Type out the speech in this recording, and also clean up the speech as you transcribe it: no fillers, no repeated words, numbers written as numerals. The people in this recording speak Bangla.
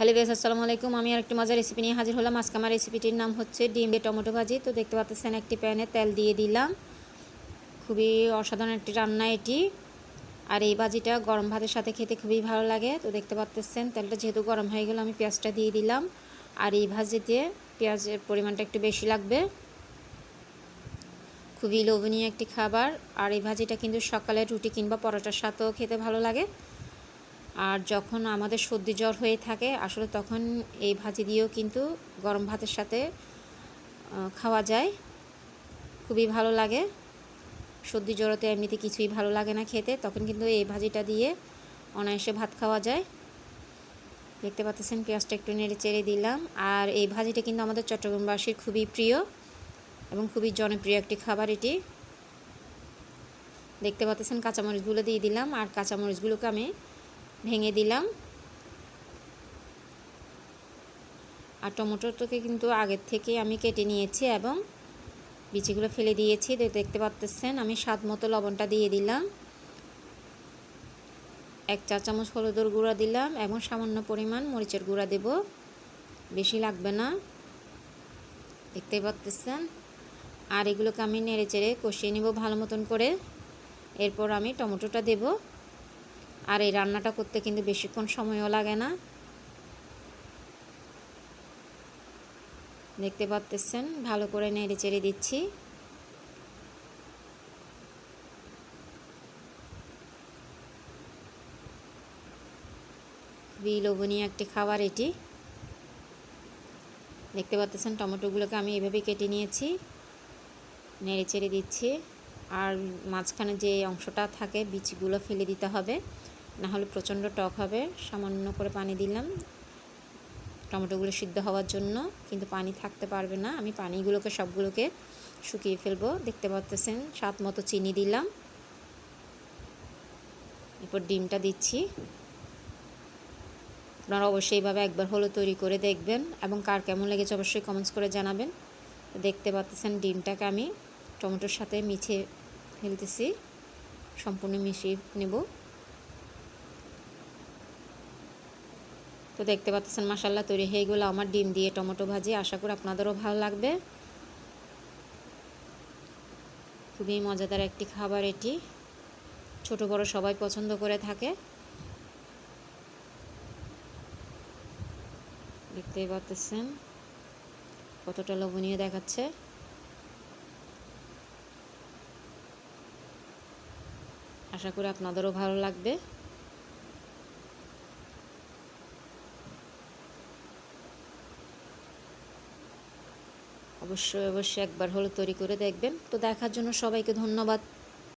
হ্যালো গাইস, আসসালামু আলাইকুম। আমি আরেকটি মজার রেসিপি নিয়ে হাজির হলাম। আজকে আমার রেসিপিটির নাম হচ্ছে ডিম দিয়ে টমেটো ভাজি। তো দেখতে পাচ্ছেন একটি প্যানে তেল দিয়ে দিলাম। খুবই অসাধারণ একটি রান্না এটি। আর এই ভাজিটা গরম ভাতের সাথে খেতে খুবই ভালো লাগে। তো দেখতে পাচ্ছেন তেলটা যেহেতু গরম হয়ে গেল, আমি পেঁয়াজটা দিয়ে দিলাম। আর এই ভাজিতে পেঁয়াজের পরিমাণটা একটু বেশি লাগবে। খুবই লোভনীয় একটি খাবার। আর এই ভাজিটা কিন্তু সকালে রুটি কিংবা পরোটার সাথেও খেতে ভালো লাগে। আর যখন আমাদের সর্দি জ্বর হয়ে থাকে আসলে তখন এই ভাজি দিয়েও কিন্তু গরম ভাতের সাথে খাওয়া যায়, খুবই ভালো লাগে। সর্দি জ্বরতে এমনিতে কিছুই ভালো লাগে না খেতে, তখন কিন্তু এই ভাজিটা দিয়ে অনায়াসে ভাত খাওয়া যায়। দেখতে পাচ্ছেন পেঁয়াজটা একটু নেড়ে চেড়ে দিলাম। আর এই ভাজিটা কিন্তু আমাদের চট্টগ্রামবাসীর খুবই প্রিয় এবং খুবই জনপ্রিয় একটি খাবার এটি। দেখতে পাচ্ছেন কাঁচামরিচগুলো দিয়ে দিলাম। আর কাঁচামরিচগুলোকে আমি ভেঙে দিলাম। আর টমেটোটাকে কিন্তু আগের থেকে আমি কেটে নিয়েছি এবং বিচিগুলো ফেলে দিয়েছি। দেখতে পাচ্ছেন আমি স্বাদ মতো লবণটা দিয়ে দিলাম। 1 চা চামচ হলুদের গুঁড়া দিলাম এবং সামান্য পরিমাণ মরিচের গুঁড়া দেব, বেশি লাগবে না। দেখতে পাচ্ছেন। আর এগুলোকে আমি নেড়ে চেড়ে কষিয়ে নেব ভালো মতন করে। এরপর আমি টমেটোটা দেব। আর এই রান্নাটা করতে কিন্তু বেশিক্ষণ সময়ও লাগে না। দেখতে পাচ্ছেন ভালো করে নেড়ে চেড়ে দিচ্ছি। খুবই লোভনীয় একটি খাবার এটি। দেখতে পাচ্ছেন টমেটোগুলোকে আমি এভাবে কেটে নিয়েছি, নেড়ে চেড়ে দিচ্ছি। আর মাঝখানে যে অংশটা থাকে বিচিগুলো ফেলে দিতে হবে, না হলে প্রচণ্ড টক হবে। সামান্য করে পানি দিলাম টমেটোগুলো সিদ্ধ হওয়ার জন্য, কিন্তু পানি থাকতে পারবে না। আমি পানিগুলোকে সবগুলোকে শুকিয়ে ফেলবো। দেখতে পাচ্ছেন স্বাদ মতো চিনি দিলাম। এরপর ডিমটা দিচ্ছি। আপনারা অবশ্যই এইভাবে একবার হলো তৈরি করে দেখবেন এবং কার কেমন লেগেছে অবশ্যই কমেন্টস করে জানাবেন। দেখতে পাচ্ছেন ডিমটাকে আমি টমেটোর সাথে মিশিয়ে ফেলতেছি, সম্পূর্ণ মিশিয়ে নেব। তো দেখতে পাচ্ছেন মাশাআল্লাহ তৈরি হয়ে গেল আমার ডিম দিয়ে টমেটো ভাজি। আশা করি আপনাদেরও ভালো লাগবে। খুবই মজাদার একটি খাবার এটি, ছোট বড় সবাই পছন্দ করে থাকে। দেখতে পাচ্ছেন কতটা লোভনীয় দেখাচ্ছে। আশা করি আপনাদেরও ভালো লাগবে। অবশ্যই একবার হলো তৈরি করে দেখবেন। তো দেখার জন্য সবাইকে ধন্যবাদ।